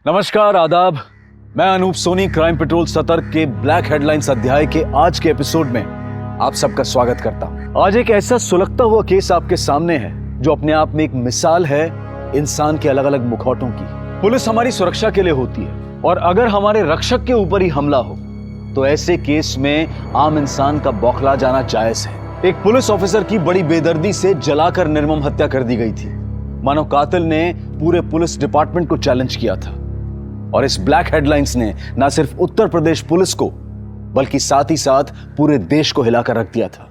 नमस्कार, आदाब। मैं अनूप सोनी क्राइम पेट्रोल सतर्क के ब्लैक हेडलाइंस अध्याय के आज के एपिसोड में आप सबका स्वागत करता हूं। आज एक ऐसा सुलगता हुआ केस आपके सामने है जो अपने आप में एक मिसाल है इंसान के अलग अलग मुखौटों की। पुलिस हमारी सुरक्षा के लिए होती है और अगर हमारे रक्षक के ऊपर ही हमला हो तो ऐसे केस में आम इंसान का बौखला जाना जायज है। एक पुलिस ऑफिसर की बड़ी बेदर्दी से जलाकर निर्मम हत्या कर दी गई थी। मानो कातिल ने पूरे पुलिस डिपार्टमेंट को चैलेंज किया था और इस ब्लैक हेडलाइंस ने न सिर्फ उत्तर प्रदेश पुलिस को बल्कि साथ ही साथ पूरे देश को हिलाकर रख दिया था।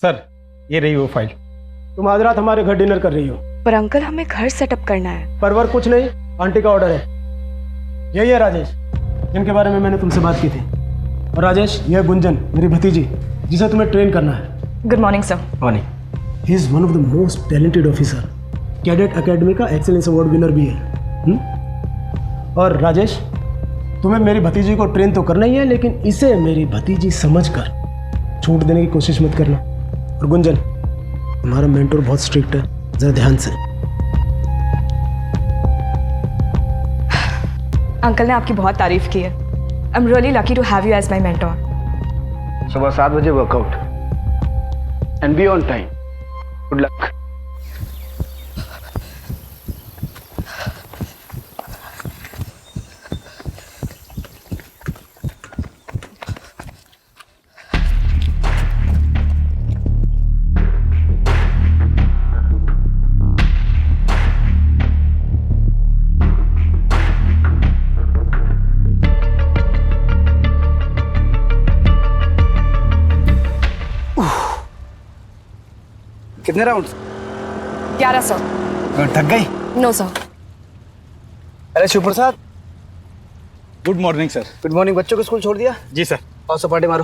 सर, ये रही वो फाइल। तुम आज रात हमारे घर डिनर कर रही हो। पर अंकल, हमें घर सेटअप करना है। परवर कुछ नहीं, आंटी का ऑर्डर है। यही है राजेश, जिनके बारे में मैंने तुमसे बात की थी। और राजेश, यह गुंजन, मेरी भतीजी, जिसे तुम्हें ट्रेन करना है। Good morning sir. Morning. He is one of the most talented officer. Cadet academy का एक्सेलेंस अवार्ड विनर भी है। और राजेश, तुम्हें मेरी भतीजी को ट्रेन तो करना ही है, लेकिन इसे मेरी भतीजी समझकर छूट देने की कोशिश मत करना। और गुंजन, हमारा मेंटोर बहुत स्ट्रिक्ट है, जरा ध्यान से। अंकल ने आपकी बहुत तारीफ की है। I am really lucky to have you as my mentor. सुबह 7 बजे workout and be on time. Good luck. कितने राउंड्स? 11 सर। थक गई? No sir. अरे Shiv Prasad, good morning sir. Good morning. बच्चों को स्कूल छोड़ दिया? जी सर। आओ सपाटे मारो।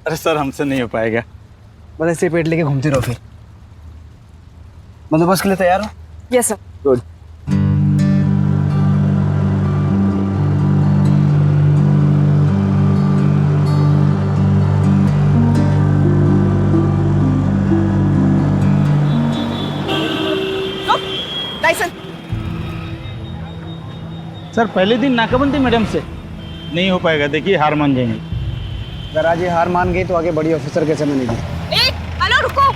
अरे सर, हमसे नहीं हो पाएगा। बस ऐसे पेट लेके घूमती रहो। फिर बंदोबस्त के लिए तैयार हो? Yes sir. गुड। सर, पहले दिन नाकाबंदी मैडम से नहीं हो पाएगा। देखिए, हार मान जाएंगे। अगर आज ये हार मान गई तो आगे बड़ी ऑफिसर कैसे बनेगी? हेलो, रुको।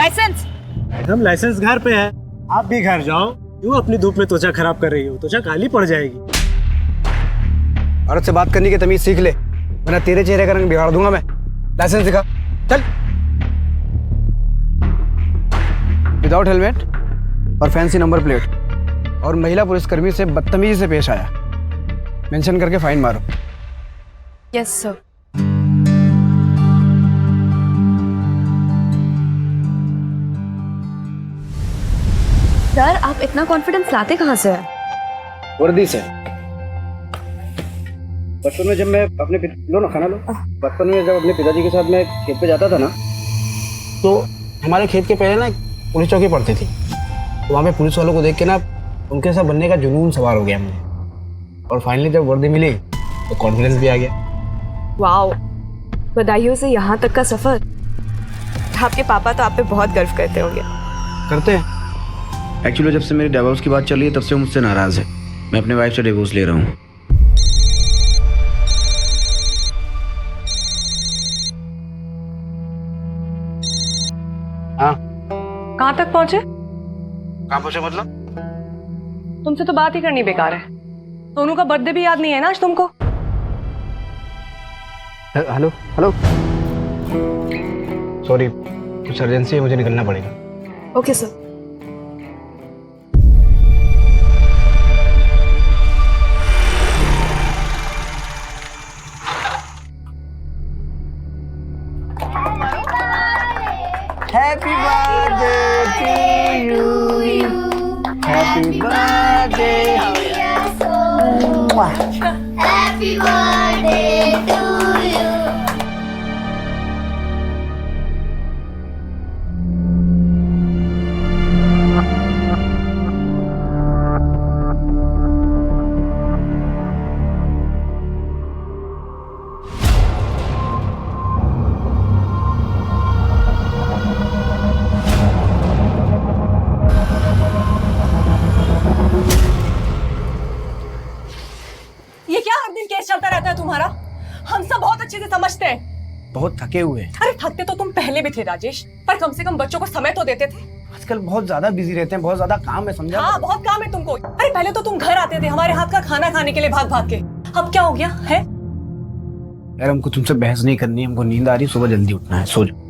लाइसेंस। हम लाइसेंस घर पे है, आप भी घर जाओ। क्यों अपनी धूप में त्वचा खराब कर रही हो? त्वचा काली पड़ जाएगी। औरत से बात करने की तमीज सीख ले, वरना तेरे चेहरे का रंग बिगाड़ दूंगा मैं। लाइसेंस दिखा। चल। विदाउट हेलमेट और फैंसी नंबर प्लेट और महिला पुलिसकर्मी से बदतमीजी से पेश आया, मेंशन करके फाइन मारो। Yes sir. सर, आप इतना कॉन्फिडेंस लाते कहाँ से हैं? वर्दी से। बचपन में जब मैं अपने लो ना, खाना लो। बचपन में जब अपने पिताजी के साथ मैं खेत पे जाता था ना, तो हमारे खेत के पहले ना पुलिस चौकी पड़ती थी। तो वहाँ पे पुलिस वालों को देख के ना उनके साथ बनने का जुनून सवार हो गया मुझे। और फाइनली जब वर्दी मिली तो कॉन्फिडेंस भी आ गया। वाओ, बधाइयों से यहाँ तक का सफर। आपके पापा तो आप पे बहुत गर्व करते होंगे। करते हैं। एक्चुअली जब से मेरी डिवोर्स की बात चल रही है तब से वो मुझसे नाराज है। मैं अपनी वाइफ से डिवोर्स ले रहा हूँ। हाँ। कहाँ तक पहुँचे? कहाँ पहुँचे मतलब? तुमसे तो बात ही करनी बेकार है। सोनू का बर्थडे भी याद नहीं है ना आज तुमको? हेलो हेलो, सॉरी, कुछ अर्जेंसी है, मुझे निकलना पड़ेगा। Okay sir. Happy birthday to you, happy birthday. Happy birthday to you. अच्छे से समझते हैं। बहुत थके हुए हैं। अरे थकते तो तुम पहले भी थे राजेश, पर कम से कम बच्चों को समय तो देते थे। आजकल बहुत ज्यादा बिजी रहते हैं, बहुत ज्यादा काम है, समझा? हाँ बहुत काम है तुमको। अरे पहले तो तुम घर आते थे हमारे हाथ का खाना खाने के लिए भाग भाग के, अब क्या हो गया है? यार हमको तुमसे बहस नहीं करनी, हमको नींद आ रही है, सुबह जल्दी उठना है, सो जाओ।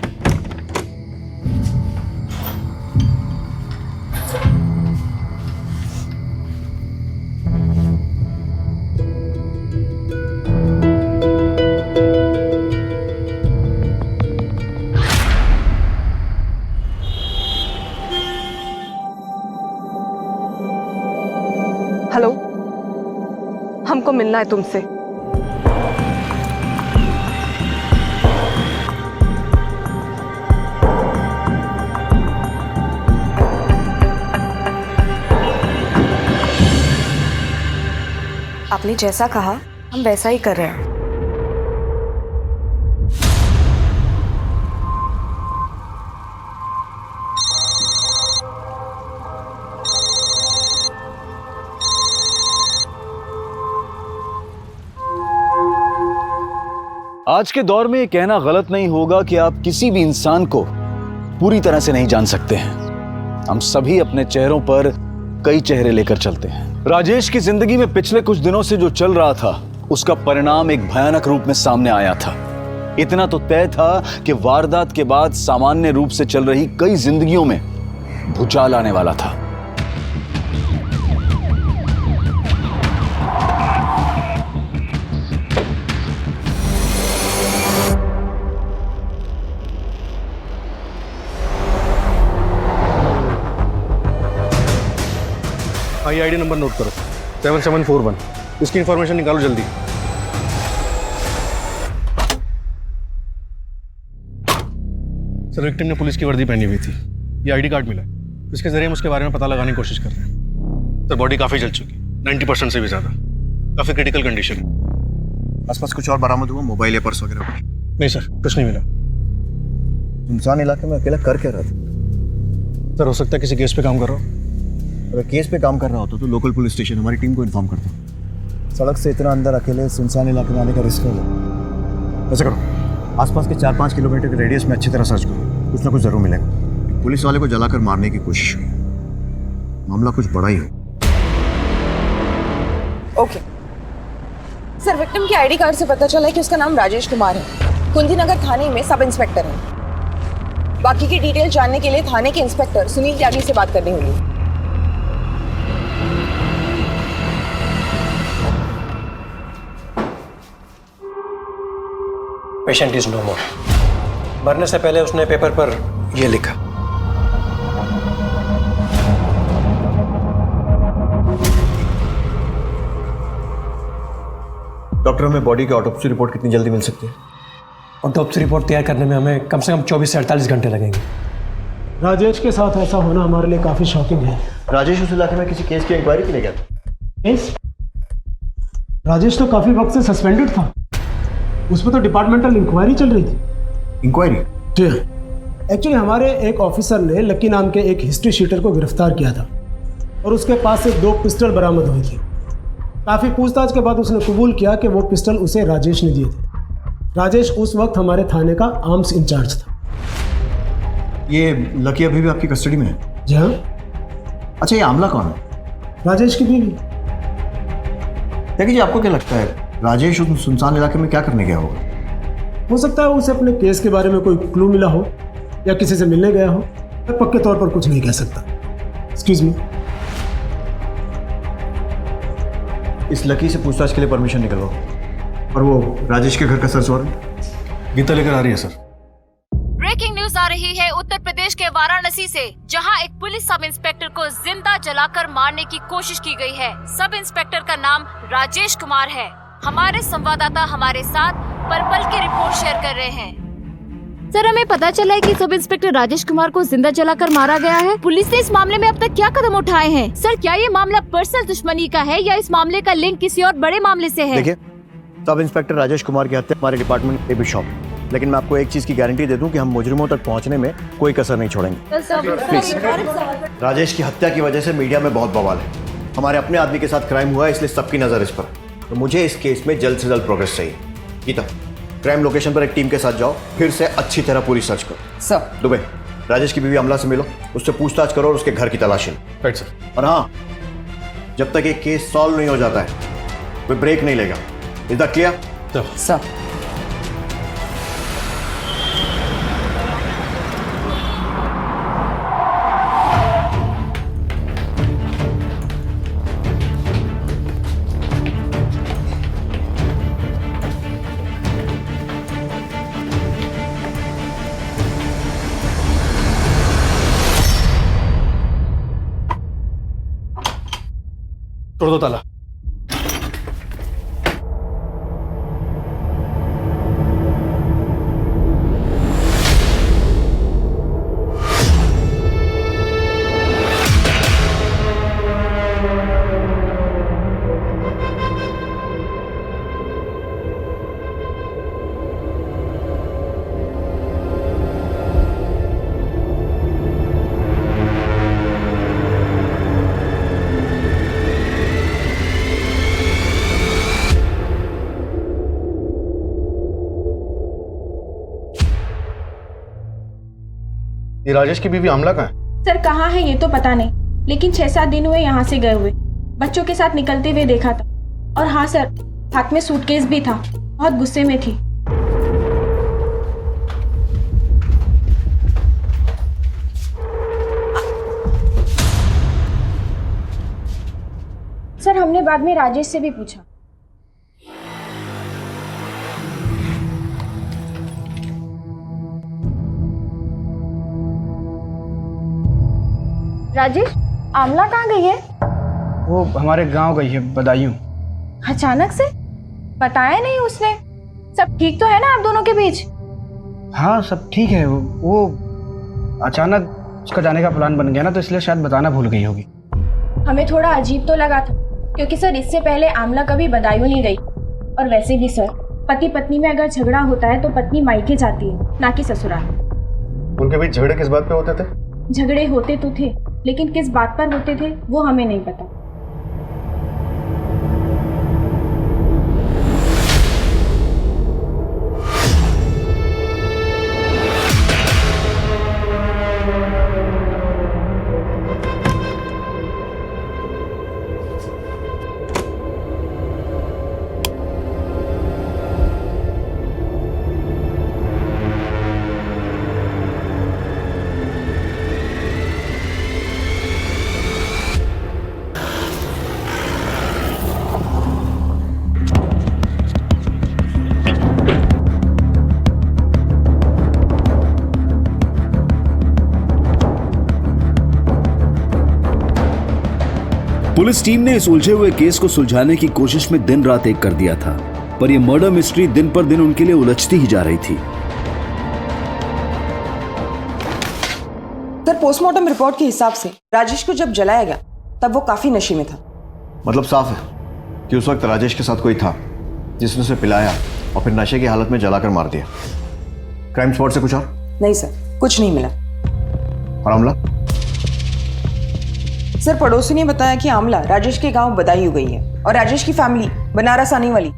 हेलो, हमको मिलना है तुमसे। आपने जैसा कहा हम वैसा ही कर रहे हैं। आज के दौर में ये कहना गलत नहीं होगा कि आप किसी भी इंसान को पूरी तरह से नहीं जान सकते हैं। हम सभी अपने चेहरों पर कई चेहरे लेकर चलते हैं। राजेश की जिंदगी में पिछले कुछ दिनों से जो चल रहा था, उसका परिणाम एक भयानक रूप में सामने आया था। इतना तो तय था कि वारदात के बाद सामान्य रूप से चल रही कई जिंदगियों में भूचाल आने वाला था। आईडी नंबर नोट करो, 7741। इसकी इंफॉर्मेशन निकालो जल्दी। सर विक्टिम ने पुलिस की वर्दी पहनी हुई थी, ये आईडी कार्ड मिला, इसके जरिए हम उसके बारे में पता लगाने की कोशिश कर रहे हैं। सर बॉडी काफ़ी जल चुकी, 90% से भी ज़्यादा, काफ़ी क्रिटिकल कंडीशन है। आसपास कुछ और बरामद हुआ, मोबाइल या पर्स वगैरह कुछ? नहीं सर, कुछ नहीं मिला। सुनसान इलाके में अकेला कर क्या रहा था? सर हो सकता है किसी केस पे काम कर रहा हो। अगर केस पे काम कर रहा होता तो लोकल पुलिस स्टेशन हमारी टीम को इन्फॉर्म करता। सड़क से इतना अंदर अकेले सुनसान इलाके में आने का रिस्क है। ऐसा करो, आसपास के 4-5 किलोमीटर के रेडियस में अच्छी तरह सर्च करो, कुछ ना कुछ जरूर मिलेगा। पुलिस वाले को जलाकर मारने की कोशिश हुई, मामला कुछ बड़ा ही हो। ओके सर, विक्टिम की आईडी कार्ड से पता चला है कि उसका नाम राजेश कुमार है, कुंजीनगर थाने में सब इंस्पेक्टर है। बाकी की डिटेल जानने के लिए थाने के इंस्पेक्टर सुनील त्यागी से बात करनी होगी। पेशेंट इज नो मोर। मरने से पहले उसने पेपर पर यह लिखा। डॉक्टर, हमें बॉडी की ऑटोप्सी रिपोर्ट कितनी जल्दी मिल सकती है? ऑटोप्सी रिपोर्ट तैयार करने में हमें कम से कम 24 से 48 घंटे लगेंगे। राजेश के साथ ऐसा होना हमारे लिए काफ़ी शॉकिंग है। राजेश उस इलाके में किसी केस की इंक्वायरी के लिए गया था? केस? राजेश तो काफ़ी वक्त से सस्पेंडेड था, उस पर तो डिपार्टमेंटल इंक्वायरी चल रही थी। इंक्वायरी? जी एक्चुअली हमारे एक ऑफिसर ने लक्की नाम के एक हिस्ट्री शीटर को गिरफ्तार किया था और उसके पास से 2 पिस्टल बरामद हुई थी। काफ़ी पूछताछ के बाद उसने कबूल किया कि वो पिस्टल उसे राजेश ने दिए थे। राजेश उस वक्त हमारे थाने का आर्म्स इंचार्ज था। ये लकी अभी भी आपकी कस्टडी में है? जी हाँ। अच्छा, ये आमला कौन है? राजेश की बीवी। देखिए जी, आपको क्या लगता है राजेश उस सुनसान इलाके में क्या करने गया होगा? हो सकता है उसे अपने केस के बारे में कोई क्लू मिला हो या किसी से मिलने गया हो। मैं पक्के तौर पर कुछ नहीं कह सकता। Excuse me. इस लकी से पूछताछ के लिए परमिशन निकलवाओ। और वो राजेश के घर का सर्च वारंट गीता लेकर आ रही है सर। ब्रेकिंग न्यूज आ रही है उत्तर प्रदेश के वाराणसी से, जहां एक पुलिस सब इंस्पेक्टर को जिंदा जलाकर मारने की कोशिश की गई है। सब इंस्पेक्टर का नाम राजेश कुमार है। हमारे संवाददाता हमारे साथ पल पल की रिपोर्ट शेयर कर रहे हैं। सर, हमें पता चला है कि सब इंस्पेक्टर राजेश कुमार को जिंदा जलाकर मारा गया है। पुलिस ने इस मामले में अब तक क्या कदम उठाए हैं? सर, क्या ये मामला पर्सनल दुश्मनी का है या इस मामले का लिंक किसी और बड़े मामले से है? देखिए, सब इंस्पेक्टर राजेश कुमार की हत्या हमारे डिपार्टमेंट पे भी शॉक, लेकिन मैं आपको एक चीज की गारंटी दे दूं कि हम मुजरिमों तक पहुंचने में कोई कसर नहीं छोड़ेंगे। प्लीज। राजेश की हत्या की वजह से मीडिया में बहुत बवाल है। हमारे अपने आदमी के साथ क्राइम हुआ है, इसलिए सबकी नजर इस पर। तो मुझे इस केस में जल्द से जल्द प्रोग्रेस चाहिए। गीता, क्राइम लोकेशन पर एक टीम के साथ जाओ, फिर से अच्छी तरह पूरी सर्च करो। सर। दुबे, राजेश की बीवी अमला से मिलो, उससे पूछताछ करो और उसके घर की तलाशी लो। Right sir. और हाँ, जब तक ये केस सॉल्व नहीं हो जाता है कोई ब्रेक नहीं लेगा। Is that clear? सर। तोड़ दो ताला। ये राजेश की बीवी आमला कहाँ है? सर कहाँ है ये तो पता नहीं, लेकिन 6-7 दिन हुए यहाँ से गए हुए। बच्चों के साथ निकलते हुए देखा था। और हाँ सर, हाथ में सूटकेस भी था। बहुत गुस्से में थी। सर हमने बाद में राजेश से भी पूछा। राजेश, आमला कहाँ गई है? वो हमारे गांव गई है, बदायूं। अचानक से? बताया नहीं उसने। सब ठीक तो है ना आप दोनों के बीच? हाँ सब ठीक है। वो अचानक उसका जाने का प्लान बन गया ना, तो इसलिए शायद बताना भूल गई होगी। हमें थोड़ा अजीब तो लगा था, क्योंकि सर इससे पहले आमला कभी बदायूं नहीं गई। और वैसे भी सर, पति पत्नी में अगर झगड़ा होता है तो पत्नी मायके जाती है, ना कि ससुराल। उनके बीच झगड़े किस बात पे होते थे? झगड़े होते तो थे, लेकिन किस बात पर होते थे वो हमें नहीं पता। पुलिस टीम ने इस उलझे हुए केस को सुलझाने की कोशिश में दिन रात एक कर दिया था, पर यह मर्डर मिस्ट्री दिन पर दिन उनके लिए उलझती ही जा रही थी। सर पोस्टमार्टम रिपोर्ट के हिसाब से राजेश को जब जलाया गया तब वो काफी नशे में था। मतलब साफ है कि उस वक्त राजेश के साथ कोई था जिसने उसे पिलाया और फिर नशे की हालत में जलाकर मार दिया। क्राइम स्पॉट से कुछ और? नहीं सर, कुछ नहीं मिला। और आमला? सर पड़ोसी ने बताया कि आमला राजेश के गांव बदायूं गई है और राजेश की फैमिली बनारस आने वाली।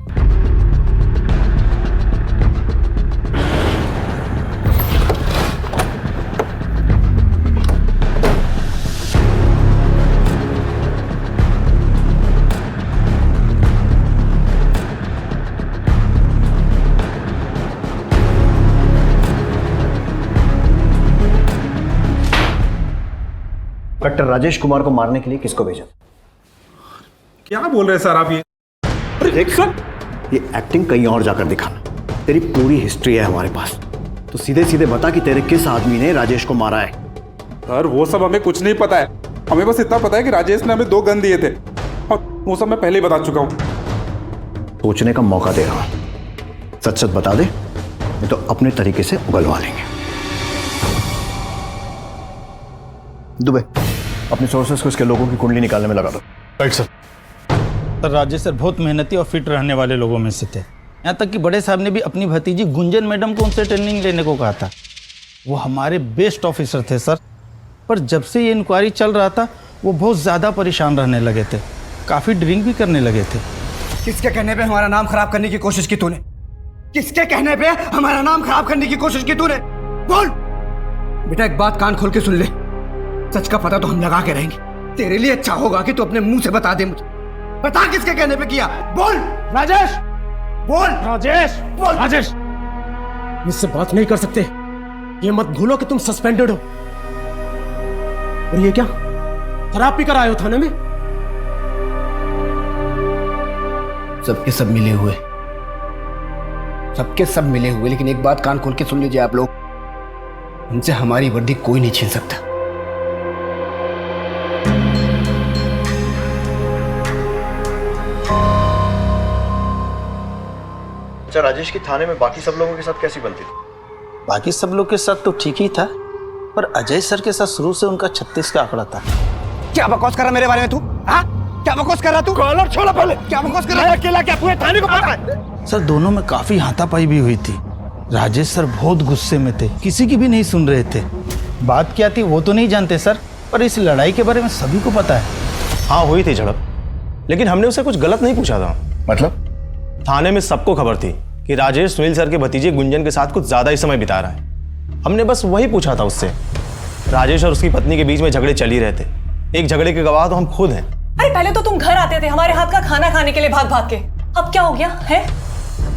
इंस्पेक्टर राजेश कुमार को मारने के लिए किसको भेजा? क्या बोल रहे हैं सर आप ये? देख सर, ये एक्टिंग कहीं और जाकर दिखाना। तेरी पूरी हिस्ट्री है हमारे पास, तो सीधे सीधे बता कि तेरे किस आदमी ने राजेश को मारा है। सर वो सब हमें कुछ नहीं पता है। हमें बस इतना पता है कि राजेश ने हमें 2 गन दिए थे, और वो सब मैं पहले ही बता चुका हूँ। सोचने का मौका दे रहा हूं। सच सच बता दे, नहीं तो अपने तरीके से उगलवा लेंगे। दुबे, अपने सोर्सेस को इसके लोगों की कुंडली निकालने में लगा दो। Right sir. Sir Rajesh sir बहुत मेहनती और फिट रहने वाले लोगों में से थे। यहाँ तक कि बड़े साहब ने भी अपनी भतीजी गुंजन मैडम को उनसे ट्रेनिंग लेने को कहा था। वो हमारे बेस्ट ऑफिसर थे सर, पर जब से ये इंक्वायरी चल रहा था वो बहुत ज़्यादा परेशान रहने लगे थे, काफ़ी ड्रिंक भी करने लगे थे। किसके कहने पे हमारा नाम खराब करने की कोशिश की तूने? किसके कहने पे हमारा नाम खराब करने की कोशिश की तूने? बोल बेटा, एक बात कान खोल के सुन ले, सच का पता तो हम लगा के रहेंगे। तेरे लिए अच्छा होगा कि तू अपने मुंह से बता दे मुझे। बता किसके कहने पे किया? बोल राजेश, बोल राजेश, बोल राजेश। मुझसे बात नहीं कर सकते, ये मत भूलो कि तुम सस्पेंडेड हो। और ये क्या शराब पीकर आए हो थाने में? सबके सब मिले हुए, सबके सब मिले हुए, लेकिन एक बात कान खोल के सुन लीजिए आप लोग, उनसे हमारी वर्दी कोई नहीं छीन सकता। अच्छा, राजेश की थाने में बाकी सब लोगों के साथ कैसी बनती थी? बाकी सब लोग के साथ तो ठीक ही था, पर अजय सर के साथ शुरू से उनका 36 का आंकड़ा था। क्या बकवास कर रहा मेरे बारे में तू? हाँ, क्या बकवास कर रहा तू? कॉलर छोड़ा पहले। क्या बकवास कर रहा है? अकेला क्या पूरे थाने को पता है? सर दोनों में काफी हाथापाई भी हुई थी। राजेश सर बहुत गुस्से में थे, किसी की भी नहीं सुन रहे थे। बात क्या थी वो तो नहीं जानते सर, पर इस लड़ाई के बारे में सभी को पता है। हाँ हुई थी झड़प, लेकिन हमने उसे कुछ गलत नहीं पूछा था। मतलब? थाने में सबको खबर थी कि राजेश सुनील सर के भतीजे गुंजन के साथ कुछ ज्यादा ही समय बिता रहा है। हमने बस वही पूछा था उससे। राजेश और उसकी पत्नी के बीच में झगड़े चल ही रहे थे। एक झगड़े के गवाह तो हम खुद हैं। अरे पहले तो तुम घर आते थे हमारे हाथ का खाना खाने के लिए भाग भाग के, अब क्या हो गया है?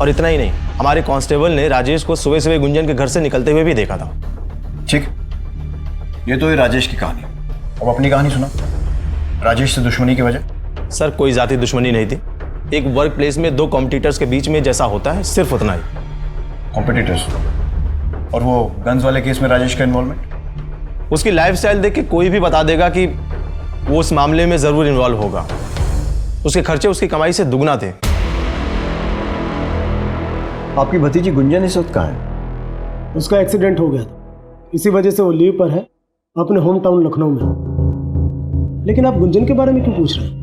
और इतना ही नहीं, हमारे कांस्टेबल ने राजेश को सुबह सुबह गुंजन के घर से निकलते हुए भी देखा था। ठीक, ये तो है राजेश की कहानी। अब अपनी कहानी सुना। राजेश से दुश्मनी की वजह? सर कोई जाति दुश्मनी नहीं थी। एक वर्क प्लेस में दो कॉम्पिटिटर्स के बीच में जैसा होता है, सिर्फ उतना ही। कॉम्पिटिटर्स? और वो गन्स वाले केस में राजेश का इन्वॉल्वमेंट? उसकी लाइफस्टाइल देख के कोई भी बता देगा कि वो उस मामले में जरूर इन्वॉल्व होगा। उसके खर्चे उसकी कमाई से दुगना थे। आपकी भतीजी गुंजन इस वक्त कहाँ है? उसका एक्सीडेंट हो गया था, इसी वजह से वो लीव पर है अपने होम टाउन लखनऊ में। लेकिन आप गुंजन के बारे में क्यों पूछ रहे हैं?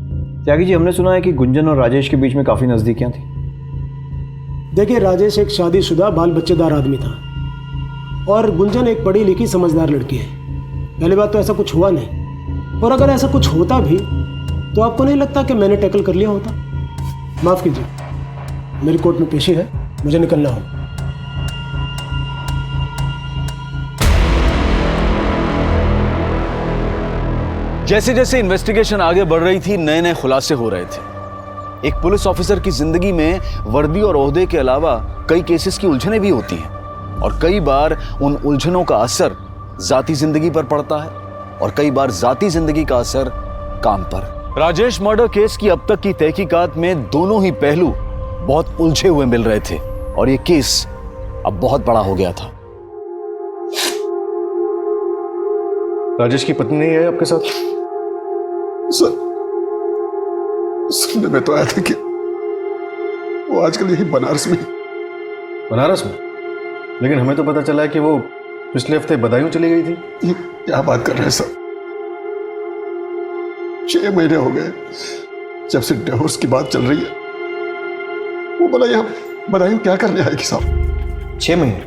त्यागी जी, हमने सुना है कि गुंजन और राजेश के बीच में काफी नजदीकियां थी। देखिए, राजेश एक शादीशुदा बाल बच्चेदार आदमी था और गुंजन एक पढ़ी लिखी समझदार लड़की है। पहली बात तो ऐसा कुछ हुआ नहीं, और अगर ऐसा कुछ होता भी तो आपको नहीं लगता कि मैंने टैकल कर लिया होता? माफ कीजिए, मेरी कोर्ट में पेशी है, मुझे निकलना हो। जैसे जैसे इन्वेस्टिगेशन आगे बढ़ रही थी, नए नए खुलासे हो रहे थे। एक पुलिस ऑफिसर की जिंदगी में वर्दी और ओहदे के अलावा कई केसेस की उलझनें भी होती हैं, और कई बार उन उलझनों का असर जाती जिंदगी पर पड़ता है, और कई बार जाती जिंदगी का असर काम पर। राजेश मर्डर केस की अब तक की तहकीकात में दोनों ही पहलू बहुत उलझे हुए मिल रहे थे, और ये केस अब बहुत बड़ा हो गया था। राजेश की पत्नी नहीं है आपके साथ? सर, सुनने में तो आया था कि वो आजकल यही बनारस में। बनारस में? लेकिन हमें तो पता चला है कि वो पिछले हफ्ते बदायूं चली गई थी। ये क्या बात कर रहे हैं सर? 6 महीने हो गए जब से डिवोर्स की बात चल रही है। वो बोला यहाँ बदायूं क्या करने आएगी साहब? 6 महीने?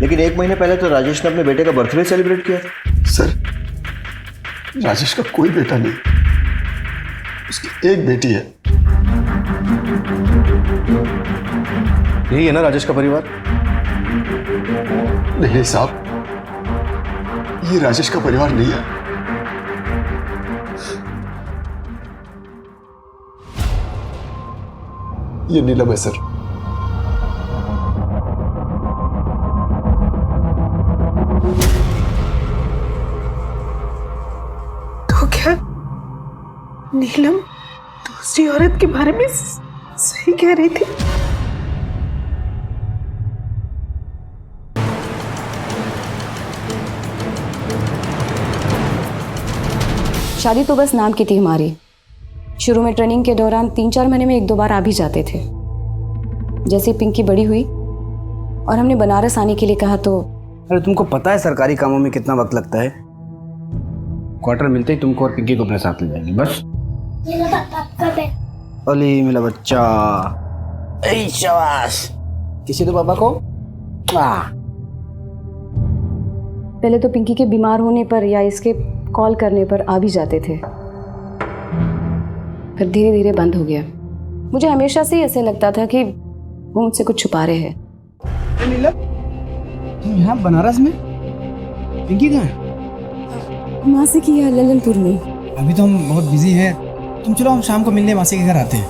लेकिन 1 महीने पहले तो राजेश ने अपने बेटे का बर्थडे सेलिब्रेट किया था। सर, राजेश का कोई बेटा नहीं, उसकी एक बेटी है। यही है ना राजेश का परिवार? नहीं साहब, ये राजेश का परिवार नहीं है। ये नीलम है सर। तो क्या नीलम दूसरी औरत के बारे में सही कह रही थी? शादी तो बस नाम की थी हमारी। शुरू में ट्रेनिंग के दौरान 3-4 महीने में 1-2 बार आ भी जाते थे। जैसे पिंकी बड़ी हुई और हमने बनारस आने के लिए कहा तो। अरे तुमको पता है सरकारी कामों में कितना वक्त लगता है? क्वार्टर मिलते ही तुमको और पिंकी को अपने साथ ले जाएंगे बस। अली मेरा बच्चा, ऐ शाबाश, किसी तो पापा को। पहले तो पिंकी के बीमार होने पर या इसके कॉल करने पर आ भी जाते थे, फिर धीरे धीरे बंद हो गया। मुझे हमेशा से ही ऐसे लगता था कि वो मुझसे कुछ छुपा रहे हैं। नीलम, तुम यहाँ बनारस में? पिंकी कहाँ है? मासी की है ललनपुर में। अभी तो हम बहुत बिजी हैं। तुम चलो, हम शाम को मिलने मासी के घर आते हैं।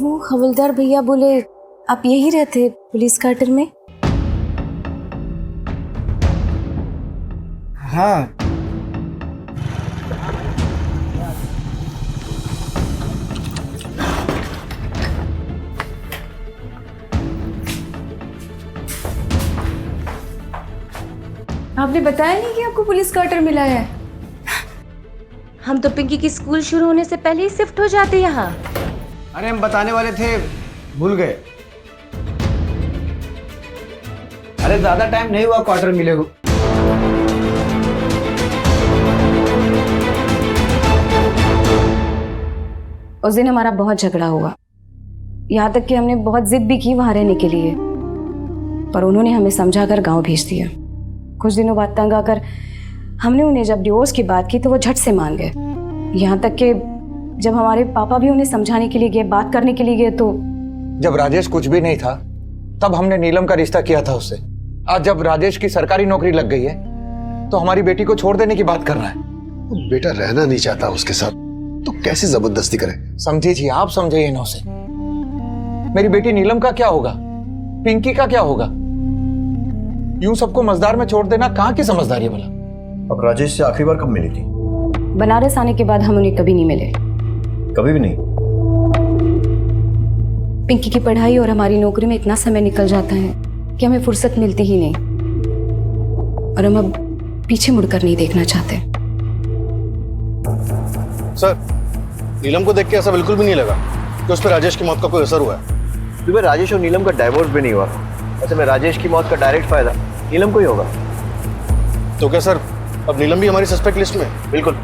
वो हवलदार भैया बोले आप यही रहते पुलिस क्वार्टर में? हाँ। आपने बताया नहीं कि आपको पुलिस क्वार्टर मिला है? हम तो पिंकी की स्कूल शुरू होने से पहले ही शिफ्ट हो जाते यहाँ। अरे हम बताने वाले थे, भूल गए। अरे ज्यादा टाइम नहीं हुआ क्वार्टर मिले हो। उस दिन हमारा बहुत झगड़ा हुआ, यहाँ तक कि हमने बहुत जिद भी की वहां रहने के लिए, पर उन्होंने हमें समझाकर गांव भेज दिया। कुछ दिनों बाद तंग आकर हमने उन्हें जब डिवोर्स की बात की तो वो झट से मान गए। यहाँ तक कि जब हमारे पापा भी उन्हें समझाने के लिए गए, बात करने के लिए गए, तो जब राजेश कुछ भी नहीं था तब हमने नीलम का रिश्ता किया था उससे। आज जब राजेश की सरकारी नौकरी लग गई है तो हमारी बेटी को छोड़ देने की बात कर रहा है। वो बेटा रहना नहीं चाहता उसके साथ, तो कैसे जबरदस्ती करे? समझिए, आप समझिए ना उसे। मेरी बेटी नीलम का क्या होगा, पिंकी का क्या होगा? यूं सबको मजदार में छोड़ देना कहाँ की समझदारी है भला? अब राजेश से आखिरी बार कब मिली थी? बनारस आने के बाद हम उन्हें कभी नहीं मिले। कभी भी नहीं? पिंकी की पढ़ाई और हमारी नौकरी में इतना समय निकल जाता है कि हमें फुर्सत मिलती ही नहीं, और हम अब पीछे मुड़कर नहीं देखना चाहते। सर, नीलम को देख के ऐसा बिल्कुल भी नहीं लगा कि उस पर राजेश की मौत का कोई असर हुआ है। क्योंकि राजेश और नीलम का डाइवोर्स भी नहीं हुआ। ऐसे में राजेश की मौत का डायरेक्ट फायदा नीलम को ही होगा। तो क्या सर, अब नीलम भी हमारी सस्पेक्ट लिस्ट में? बिल्कुल,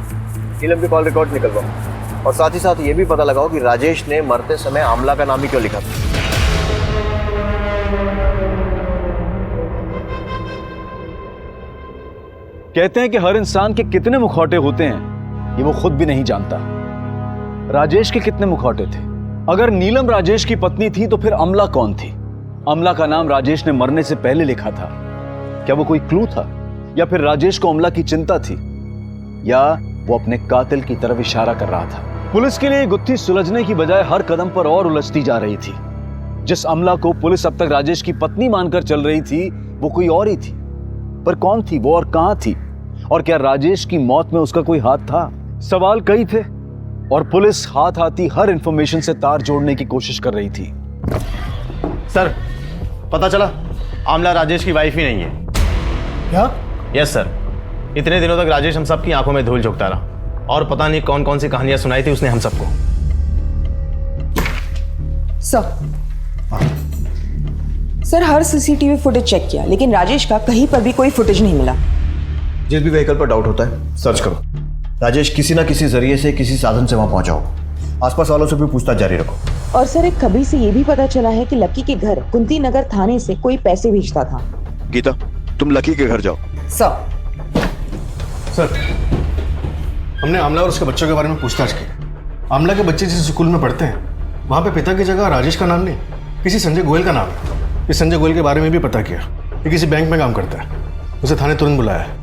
नीलम के कॉल रिकॉर्ड निकलवाओ और साथ ही साथ ये भी पता लगाओ कि राजेश ने मरते समय आमला का नाम ही क्यों लिखा था। कहते हैं कि हर इंसान के कितने मुखौटे होते हैं ये वो खुद भी नहीं जानता। राजेश के कितने मुखौटे थे? अगर नीलम राजेश की पत्नी थी तो फिर अमला कौन थी? अमला का नाम राजेश ने मरने से पहले लिखा था। क्या वो कोई क्लू था, या फिर राजेश को अमला की चिंता थी, या वो अपने कातिल की तरफ इशारा कर रहा था? पुलिस के लिए गुत्थी सुलझने की बजाय हर कदम पर और उलझती जा रही थी। जिस अमला को पुलिस अब तक राजेश की पत्नी मानकर चल रही थी वो कोई और ही थी, पर कौन थी वो और कहां थी? और क्या राजेश की मौत में उसका कोई हाथ था? सवाल कई थे और पुलिस हाथ आती हर इंफॉर्मेशन से तार जोड़ने की कोशिश कर रही थी। सर, पता चला आमला राजेश की वाइफ ही नहीं है। क्या? यस सर, इतने दिनों तक राजेश हम सबकी आंखों में धूल झोंकता रहा और पता नहीं कौन कौन सी कहानियां सुनाई थी उसने हम सबको। सर, हर सीसीटीवी फुटेज चेक किया लेकिन राजेश का कहीं पर भी कोई फुटेज नहीं मिला। जिस भी व्हीकल पर डाउट होता है सर्च करो। राजेश किसी ना किसी जरिए से किसी साधन से वहां पहुंचाओ। आसपास वालों से भी पूछताछ जारी रखो। और सर, एक खबरी से ये भी पता चला है कि लक्की के घर कुंती नगर थाने से कोई पैसे भेजता था। गीता, तुम लकी के घर जाओ। सर, हमने आमला और उसके बच्चों के बारे में पूछताछ की। आमला के बच्चे जिस स्कूल में पढ़ते हैं वहाँ पे पिता की जगह राजेश का नाम नहीं, किसी संजय गोयल का नाम है। इस संजय गोयल के बारे में भी पता किया, ये किसी बैंक में काम करता है। उसे थाने तुरंत बुलाया है।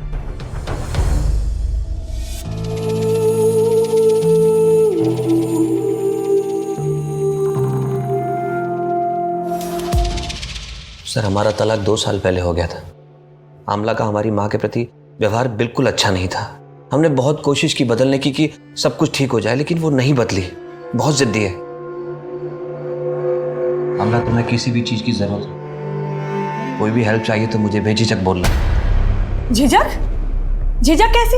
सर, हमारा तलाक 2 साल पहले हो गया था। आमला का हमारी माँ के प्रति व्यवहार बिल्कुल अच्छा नहीं था। हमने बहुत कोशिश की बदलने की कि सब कुछ ठीक हो जाए, लेकिन वो नहीं बदली। बहुत जिद्दी है। आमला, तुम्हें किसी भी चीज की जरूरत हो, कोई भी हेल्प चाहिए तो मुझे बेझिझक बोलना। झिझक? झिझक कैसी?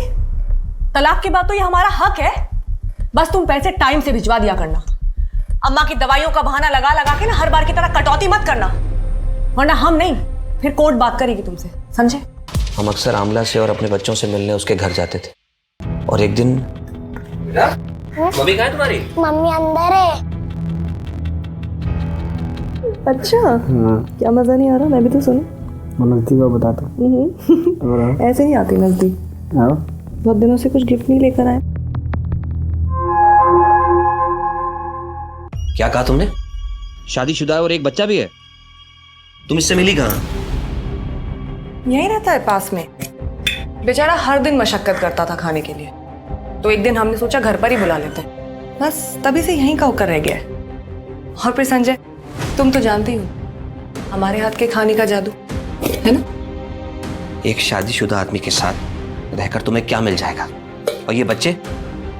तलाक के बाद तो ये हमारा हक है। बस तुम पैसे टाइम से भिजवा दिया करना। अम्मा की दवाइयों का बहाना लगा लगा के ना हर बार की तरह कटौती मत करना, वरना हम नहीं फिर कोर्ट बात करेगी तुमसे, समझे? हम अक्सर आमला से और अपने बच्चों से मिलने उसके घर जाते थे, और एक दिन मम्मी कहाँ है तुम्हारी? मम्मी अंदर है। अच्छा, क्या मजा नहीं आ रहा? मैं भी तो सुनूं। नजदीक बताता हूँ। ऐसे नहीं आती नजदीक। बहुत दिनों से कुछ गिफ्ट नहीं लेकर आए। क्या कहा तुमने? शादीशुदा है और एक बच्चा भी है। तुम इससे मिली कहाँ? यही रहता है पास में। बेचारा हर दिन मशक्कत करता था खाने के लिए, तो एक दिन हमने सोचा घर पर ही बुला लेते हैं। बस तभी से यहीं का होकर रह गया है। और फिर संजय, तुम तो जानते ही हो हमारे हाथ के खाने का जादू, है ना? एक शादीशुदा आदमी के साथ रहकर तुम्हें क्या मिल जाएगा? और ये बच्चे,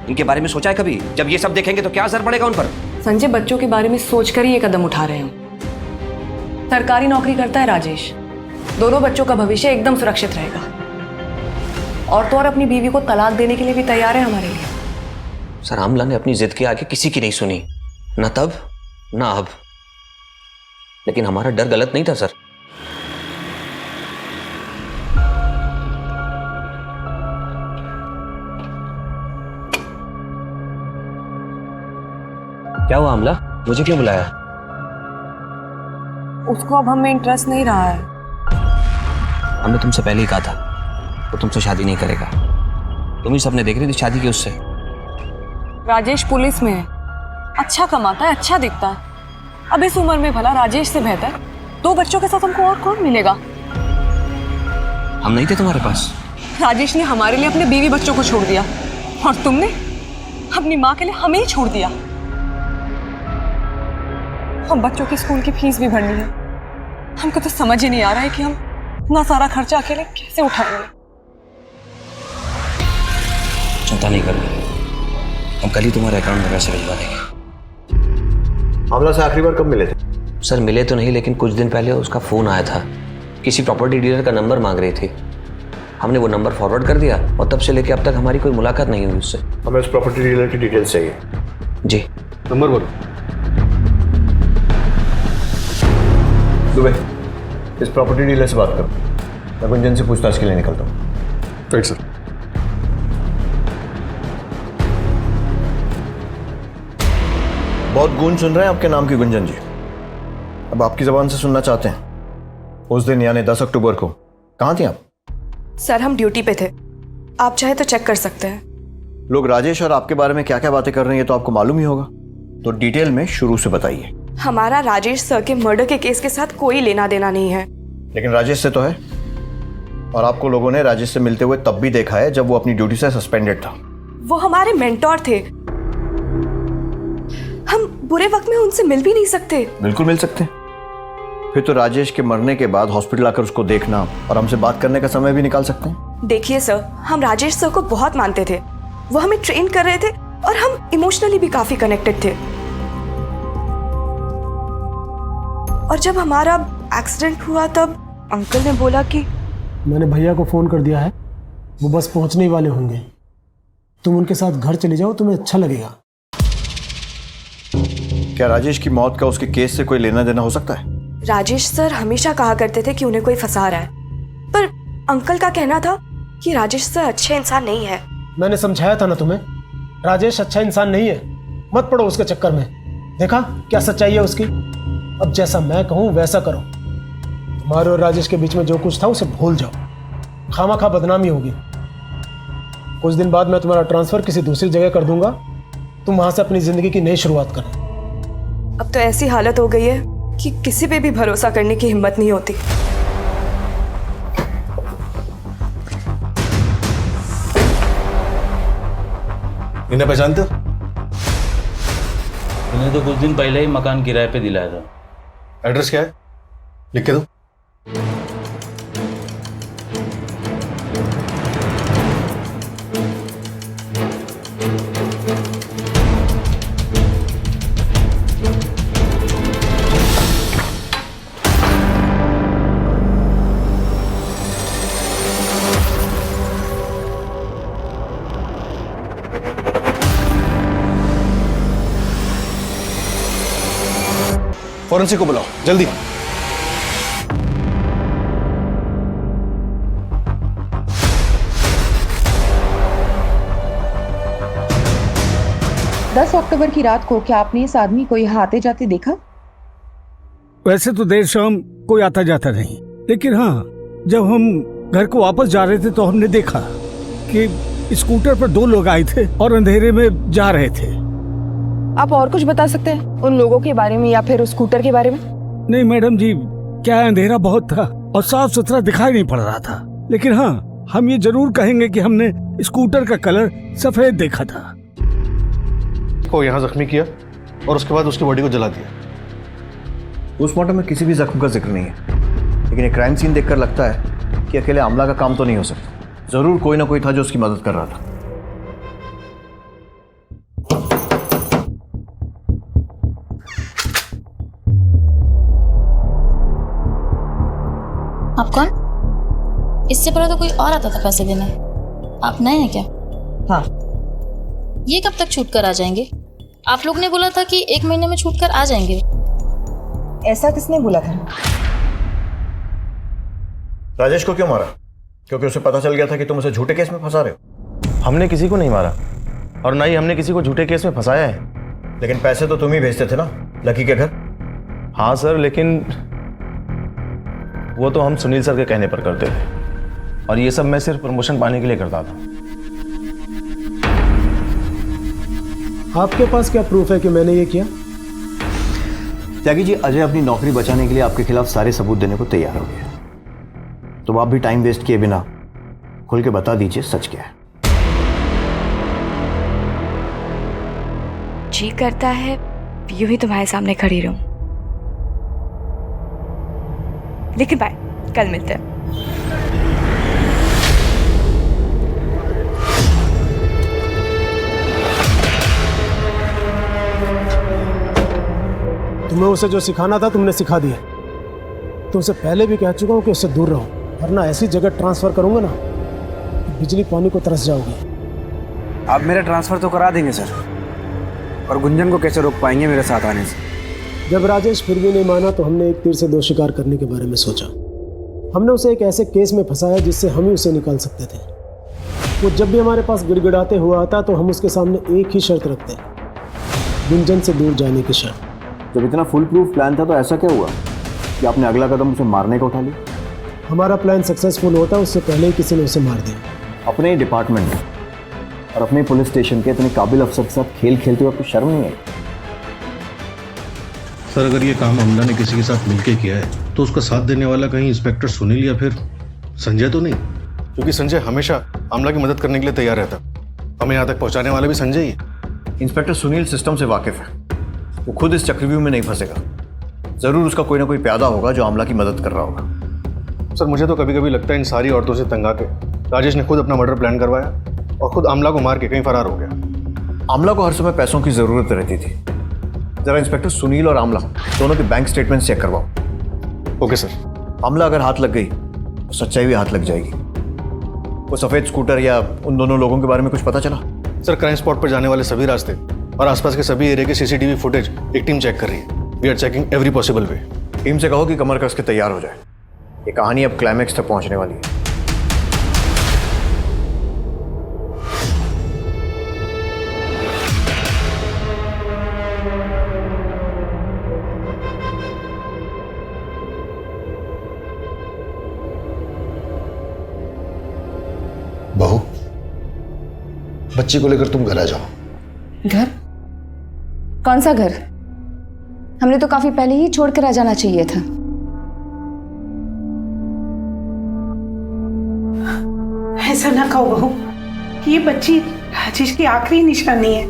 इनके बारे में सोचा है कभी? जब ये सब देखेंगे तो क्या असर पड़ेगा उन पर? संजय, बच्चों के बारे में सोचकर ही ये कदम उठा रहे हैं। सरकारी नौकरी करता है राजेश, दोनों बच्चों का भविष्य एकदम सुरक्षित रहेगा। और तो और अपनी बीवी को तलाक देने के लिए भी तैयार है हमारे लिए। सर, आमला ने अपनी जिद के आगे किसी की नहीं सुनी, ना तब ना अब। लेकिन हमारा डर गलत नहीं था सर। क्या हुआ आमला? मुझे क्यों बुलाया? उसको अब हमें इंटरेस्ट नहीं रहा है। हमने तुमसे पहले ही कहा था वो तुमसे शादी नहीं करेगा। तुम ही सबने देख रही थी शादी की उससे। राजेश पुलिस में है, अच्छा कमाता है, अच्छा दिखता है। अब इस उम्र में भला राजेश से बेहतर 2 बच्चों के साथ हमको और कौन मिलेगा? हम नहीं थे तुम्हारे पास? राजेश ने हमारे लिए अपने बीवी बच्चों को छोड़ दिया, और तुमने अपनी माँ के लिए हमें ही छोड़ दिया। हम बच्चों की स्कूल की फीस भी भरनी है। हमको तो समझ ही नहीं आ रहा है कि हम इतना सारा खर्चा अकेले कैसे उठाएंगे। चिंता नहीं करनी, हम कल ही तुम्हारे अकाउंट में पैसे भिजवा देंगे। आमला से आखिरी बार कब मिले थे? सर, मिले तो नहीं, लेकिन कुछ दिन पहले उसका फ़ोन आया था। किसी प्रॉपर्टी डीलर का नंबर मांग रही थी। हमने वो नंबर फॉरवर्ड कर दिया और तब से लेकर अब तक हमारी कोई मुलाकात नहीं हुई उससे। हमें उस प्रॉपर्टी डीलर की डिटेल्स चाहिए। जी। नंबर बोलो। दुबे, इस प्रॉपर्टी डीलर से बात करो। मैं गुंजन से पूछताछ के लिए निकलता हूँ। Right sir. बहुत गूंज सुन रहे हैं आपके नाम की गुंजन जी। अब आपकी जबान से सुनना चाहते हैं। उस दिन यानी 10 अक्टूबर को कहाँ थी आप? सर, हम ड्यूटी पे थे, आप चाहे तो चेक कर सकते हैं। लोग राजेश और आपके बारे में क्या क्या बातें कर रहे हैं ये तो आपको मालूम ही होगा, तो डिटेल में शुरू से बताइए। हमारा राजेश सर के मर्डर के केस के साथ कोई लेना देना नहीं है। लेकिन राजेश से तो है, और आपको लोगों ने राजेश से मिलते हुए तब भी देखा है जब वो अपनी ड्यूटी से सस्पेंडेड था। वो हमारे मेंटोर थे, हम बुरे वक्त में उनसे मिल भी नहीं सकते। बिल्कुल मिल सकते हैं। फिर तो राजेश के मरने के बाद हॉस्पिटल आकर उसको देखना और हमसे बात करने का समय भी निकाल सकते हैं। देखिए सर, हम राजेश सर को बहुत मानते थे, वो हमें ट्रेन कर रहे थे और हम इमोशनली भी काफी कनेक्टेड थे। और जब हमारा एक्सीडेंट हुआ तब अंकल ने बोला कि मैंने भैया को फ़ोन कर दिया है, वो बस पहुंचने ही वाले होंगे, तुम उनके साथ घर चले जाओ, तुम्हें अच्छा लगेगा। क्या राजेश की मौत का उसके केस से कोई लेना देना हो सकता है? राजेश सर हमेशा कहा करते थे कि उन्हें कोई फंसा रहा है, पर अंकल का कहना था कि राजेश सर अच्छे इंसान नहीं है। मैंने समझाया था ना तुम्हें, राजेश अच्छा इंसान नहीं है, मत पड़ो उसके चक्कर में। देखा क्या सच्चाई है उसकी। अब जैसा मैं कहूँ वैसा करो। तुम्हारे और राजेश के बीच में जो कुछ था उसे भूल जाओ, खामा बदनामी होगी। कुछ दिन बाद मैं तुम्हारा ट्रांसफर किसी दूसरी जगह कर दूंगा, तुम वहां से अपनी जिंदगी की नई शुरुआत करना। अब तो ऐसी हालत हो गई है कि किसी पे भी भरोसा करने की हिम्मत नहीं होती। इन्हें पहचानते हो? इन्हें तो कुछ दिन पहले ही मकान किराए पे दिलाया था। एड्रेस क्या है? लिख के दो। फॉरेंसिक को बुलाओ जल्दी। अक्टूबर की रात को क्या आपने इस आदमी को यहाँ आते जाते देखा? वैसे तो देर शाम कोई आता जाता नहीं, लेकिन हाँ, जब हम घर को वापस जा रहे थे तो हमने देखा कि स्कूटर पर 2 लोग आए थे और अंधेरे में जा रहे थे। आप और कुछ बता सकते हैं उन लोगों के बारे में या फिर उस स्कूटर के बारे में? नहीं मैडम जी, क्या अंधेरा बहुत था और साफ सुथरा दिखाई नहीं पड़ रहा था, लेकिन हाँ हम ये जरूर कहेंगे कि हमने स्कूटर का कलर सफेद देखा था। को यहाँ जख्मी किया और उसके बाद उसकी बॉडी को जला दिया। पोस्टमार्टम में किसी भी जख्म का जिक्र नहीं है, लेकिन एक क्राइम सीन देखकर लगता है कि अकेले आमला का काम तो नहीं हो सकता। जरूर कोई ना कोई था जो उसकी मदद कर रहा था। आप कौन? इससे पहले तो कोई और आता था पैसे देने। आप नए हैं क्या? हाँ। ये कब तक छूट कर आ जाएंगे? आप लोग ने बोला था कि 1 महीने में छूट कर आ जाएंगे। ऐसा किसने बोला था? राजेश को क्यों मारा? क्योंकि उसे पता चल गया था कि तुम उसे झूठे केस में फंसा रहे हो। हमने किसी को नहीं मारा और ना ही हमने किसी को झूठे केस में फंसाया है। लेकिन पैसे तो तुम ही भेजते थे ना लकी के घर। हाँ सर, लेकिन वो तो हम सुनील सर के कहने पर करते थे और ये सब मैं सिर्फ प्रमोशन पाने के लिए करता था। आपके पास क्या प्रूफ है कि मैंने ये किया? त्यागी जी, अजय अपनी नौकरी बचाने के लिए आपके खिलाफ सारे सबूत देने को तैयार हो गया, तो आप भी टाइम वेस्ट किए बिना खुल के बता दीजिए सच क्या है। जी करता है यूं ही तुम्हारे सामने खड़ी रहूं, लेकिन बाय, कल मिलते हैं। तुम्हें उसे जो सिखाना था तुमने सिखा दिया। तुमसे पहले भी कह चुका हूं कि उससे दूर रहो, वरना ऐसी जगह ट्रांसफर करूंगा ना कि बिजली पानी को तरस जाओगे। आप मेरा ट्रांसफर तो करा देंगे सर, और गुंजन को कैसे रोक पाएंगे मेरे साथ आने से? जब राजेश फिर भी नहीं माना तो हमने एक तीर से 2 शिकार करने के बारे में सोचा। हमने उसे एक ऐसे केस में फंसाया जिससे हम ही उसे निकाल सकते थे। वो जब भी हमारे पास गिड़गिड़ाते हुआ आता तो हम उसके सामने एक ही शर्त रखते, गुंजन से दूर जाने की शर्त। जब इतना फुल प्रूफ प्लान था तो ऐसा क्या हुआ कि आपने अगला कदम उसे मारने का उठा लिया? हमारा प्लान सक्सेसफुल होता उससे पहले ही किसी ने उसे मार दिया। अपने ही डिपार्टमेंट में और अपने पुलिस स्टेशन के इतने काबिल अफसर के साथ खेल खेलते हुए आपको शर्म नहीं आई? सर, अगर ये काम अमला ने किसी के साथ मिलके किया है तो उसका साथ देने वाला कहीं इंस्पेक्टर सुनील या फिर संजय तो नहीं? क्योंकि संजय हमेशा अमला की मदद करने के लिए तैयार रहता। हमें यहाँ तक पहुँचाने वाला भी संजय ही है। इंस्पेक्टर सुनील सिस्टम से वाकिफ है, वो खुद इस चक्रव्यूह में नहीं फंसेगा। जरूर उसका कोई ना कोई प्यादा होगा जो आमला की मदद कर रहा होगा। सर, मुझे तो कभी कभी लगता है इन सारी औरतों से तंग आके राजेश ने खुद अपना मर्डर प्लान करवाया और खुद आमला को मार के कहीं फरार हो गया। आमला को हर समय पैसों की जरूरत रहती थी। जरा इंस्पेक्टर सुनील और आमला दोनों के बैंक स्टेटमेंट चेक करवाओ। Okay sir. आमला अगर हाथ लग गई तो सच्चाई भी हाथ लग जाएगी। वो सफेद स्कूटर या उन दोनों लोगों के बारे में कुछ पता चला? सर, क्राइम स्पॉट पर जाने वाले सभी रास्ते और आसपास के सभी एरिया के सीसीटीवी फुटेज एक टीम चेक कर रही है। We are checking every possible way. Team से कहो कि कमर कस के तैयार हो जाए। ये कहानी अब क्लाइमैक्स तक पहुंचने वाली है। बहू, बच्ची को लेकर तुम घर आ जाओ। घर? कौन सा घर? हमने तो काफी पहले ही छोड़कर आ जाना चाहिए था। ऐसा ना कहो बहू, ये बच्ची राजेश की आखिरी निशानी है।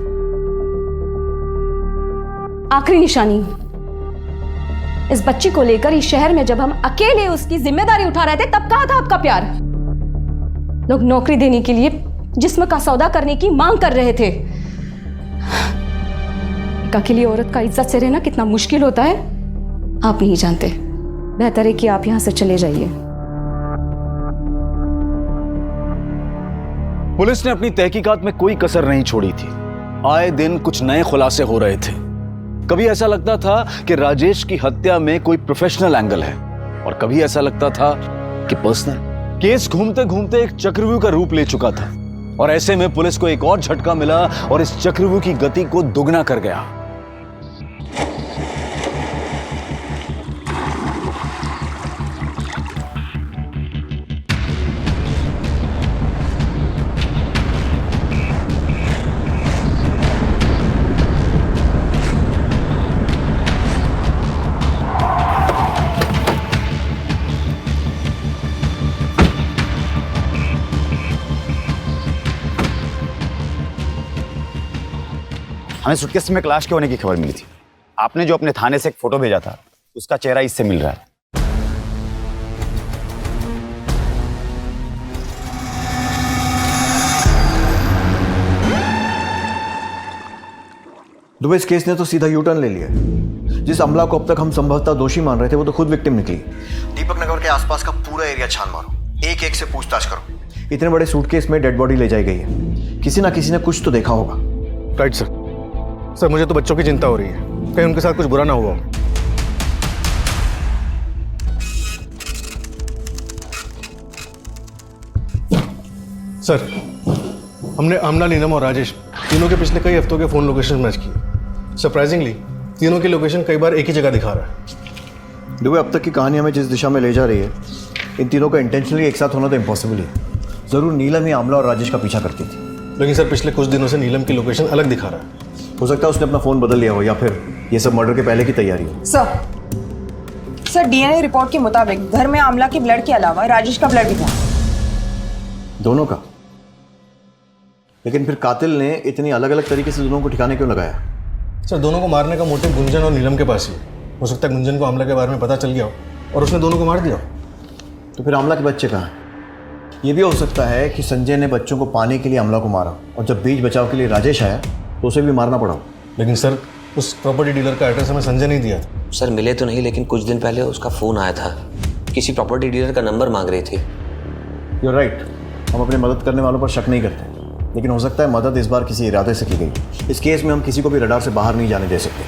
आखिरी निशानी? इस बच्ची को लेकर इस शहर में जब हम अकेले उसकी जिम्मेदारी उठा रहे थे तब कहा था आपका प्यार। लोग नौकरी देने के लिए जिस्म का सौदा करने की मांग कर रहे थे। एक अकेली औरत का इज्जत से रहना कितना मुश्किल होता है आप नहीं जानते। बेहतर है कि आप यहां से चले जाइए। पुलिस ने अपनी तहकीकात में कोई कसर नहीं छोड़ी थी। आए दिन कुछ नए खुलासे हो रहे थे। कभी ऐसा लगता था कि राजेश की हत्या में कोई प्रोफेशनल एंगल है और कभी ऐसा लगता था कि पर्सनल। केस घूमते घूमते एक चक्रव्यूह का रूप ले चुका था और ऐसे में पुलिस को एक और झटका मिला और इस चक्रव्यूह की गति को दुगना कर गया। हमें सूटकेस में क्लैश के होने की खबर मिली थी। आपने जो अपने थाने से एक फोटो भेजा था उसका चेहरा इससे मिल रहा है। दुबे, इस केस ने तो सीधा यू टर्न ले लिया। जिस अमला को अब तक हम संभवतः दोषी मान रहे थे वो तो खुद विक्टिम निकली। दीपक नगर के आसपास का पूरा एरिया छान मारो, एक एक से पूछताछ करो। इतने बड़े सूटकेस में डेड बॉडी ले जाई गई है, किसी ना किसी ने कुछ तो देखा होगा। Right sir. सर मुझे तो बच्चों की चिंता हो रही है, कहीं उनके साथ कुछ बुरा ना हुआ। सर हमने आमना, नीलम और राजेश तीनों के पिछले कई हफ्तों के फोन लोकेशन मैच किए। सरप्राइजिंगली तीनों की लोकेशन कई बार एक ही जगह दिखा रहा है। दुबे, अब तक की कहानी हमें जिस दिशा में ले जा रही है, इन तीनों का इंटेंशनली एक साथ होना तो इम्पॉसिबल ही है। जरूर नीलम ही आमला और राजेश का पीछा करती थी। लेकिन सर पिछले कुछ दिनों से नीलम की लोकेशन अलग दिखा रहा है। हो सकता है उसने अपना फोन बदल लिया हो या फिर ये सब मर्डर के पहले की तैयारी हो। सर डीएनए रिपोर्ट के मुताबिक घर में आमला के ब्लड के अलावा राजेश का ब्लड भी था। दोनों का? लेकिन फिर कातिल ने इतनी अलग अलग तरीके से दोनों को ठिकाने क्यों लगाया? सर दोनों को मारने का मोटिव गुंजन और नीलम के पास ही हो सकता है। गुंजन को आमला के बारे में पता चल गया हो और उसने दोनों को मार दिया। तो फिर आमला के बच्चे कहाँ हैं? ये भी हो सकता है कि संजय ने बच्चों को पाने के लिए आमला को मारा और जब बीच बचाव के लिए राजेश आया तो उसे भी मारना पड़ा। लेकिन सर उस प्रॉपर्टी डीलर का एड्रेस हमें संजय नहीं दिया था। सर मिले तो नहीं, लेकिन कुछ दिन पहले उसका फ़ोन आया था, किसी प्रॉपर्टी डीलर का नंबर मांग रही थी। You're right, हम अपने मदद करने वालों पर शक नहीं करते, लेकिन हो सकता है मदद इस बार किसी इरादे से की गई। इस केस में हम किसी को भी रडार से बाहर नहीं जाने दे सकते।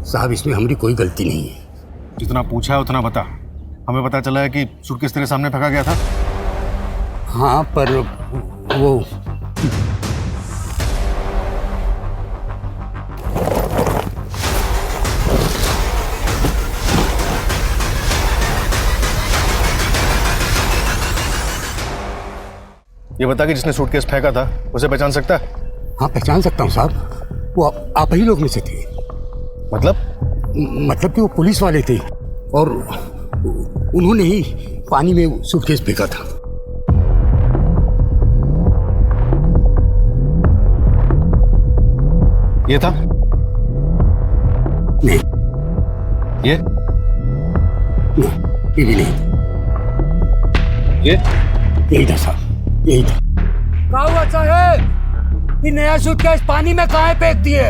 साहब इसमें हमारी कोई गलती नहीं है। जितना पूछा है उतना बता। हमें पता चला है कि सूटकेस तेरे सामने फेंका गया था। हाँ पर वो ये बता कि जिसने सूटकेस फेंका था उसे पहचान सकता है? हाँ पहचान सकता हूँ साहब, वो आप ही लोग में से थे। मतलब कि वो पुलिस वाले थे और उन्होंने ही पानी में सूटकेस फेंका था। ये था? नहीं। ये? नहीं, ये भी नहीं। ये? यही था साहब, यही था। क्या हुआ साहब? ये नया सूटकेस पानी में कहाँ फेंक दिए?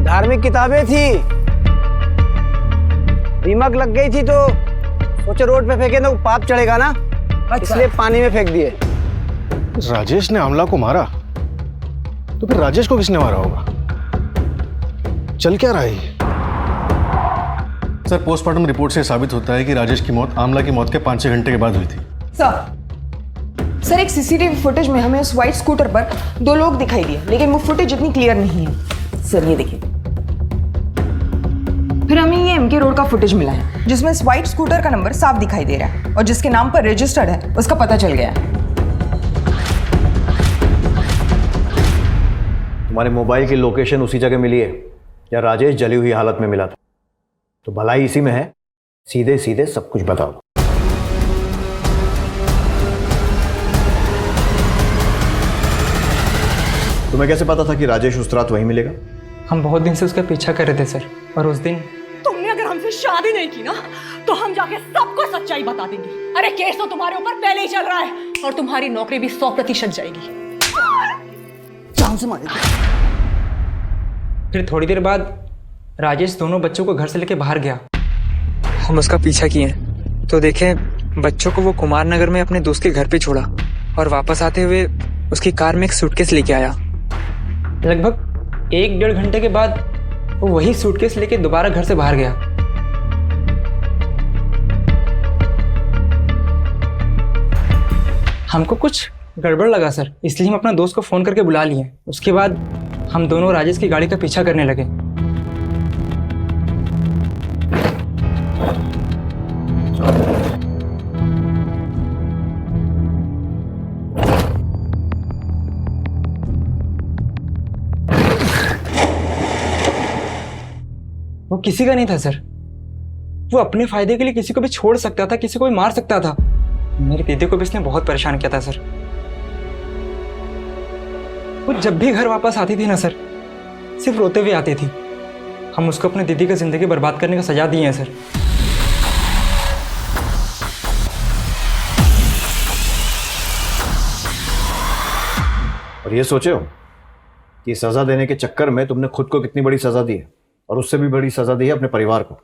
धार्मिक किताबें थी, दीमक लग गई थी तो सोचे रोड पे फेंके तो पाप चढ़ेगा ना, इसलिए पानी में फेंक दिए। राजेश ने आमला को मारा तो फिर राजेश को किसने मारा होगा? चल क्या रहा है ये? सर पोस्टमार्टम रिपोर्ट से साबित होता है कि राजेश की मौत आमला की मौत के 5-6 घंटे के बाद हुई थी। सर एक सीसीटीवी फुटेज में हमें उस व्हाइट स्कूटर पर 2 लोग दिखाई दिए, लेकिन वो फुटेज इतनी क्लियर नहीं है। सर ये देखिए, फिर हमें ये एमके रोड का फुटेज मिला है जिसमें इस व्हाइट स्कूटर का नंबर साफ दिखाई दे रहा है और जिसके नाम पर रजिस्टर्ड है उसका पता चल गया है। तुम्हारे मोबाइल की लोकेशन उसी जगह मिली है या राजेश जली हुई हालत में मिला था? तो भलाई इसी में है, सीधे सीधे सब कुछ बताओ। तुम्हें कैसे पता था कि राजेश उस रात वहीं मिलेगा? हम बहुत दिन से उसका पीछा कर रहे थे सर, और उस दिन तुमने अगर हमसे शादी नहीं की ना तो हम जाके सबको सच्चाई बता देंगे। अरे केस तो तुम्हारे ऊपर पहले ही चल रहा है और तुम्हारी नौकरी भी 100% जाएगी। जान से मारेगी। फिर थोड़ी देर बाद राजेश दोनों बच्चों को घर से लेके बाहर गया। हम उसका पीछा किए तो देखें बच्चों को वो कुमार नगर में अपने दोस्त के घर पे छोड़ा और वापस आते हुए उसकी कार में एक सूटकेस लेके आया। लगभग 1-1.5 घंटे के बाद वो वही सूटकेस लेके दोबारा घर से बाहर गया। हमको कुछ गड़बड़ लगा सर, इसलिए हम अपना दोस्त को फोन करके बुला लिए। उसके बाद हम दोनों राजेश की गाड़ी का पीछा करने लगे। वो किसी का नहीं था सर। वो अपने फायदे के लिए किसी को भी छोड़ सकता था, किसी को भी मार सकता था। मेरी दीदी को भी इसने बहुत परेशान किया था सर। वो जब भी घर वापस आती थी ना सर, सिर्फ रोते हुए आती थी। हम उसको अपनी दीदी की जिंदगी बर्बाद करने का सजा दिए हैं सर। और ये सोचे हो कि सजा देने के चक्कर में तुमने खुद को कितनी बड़ी सजा दी है, और उससे भी बड़ी सजा दी है अपने परिवार को।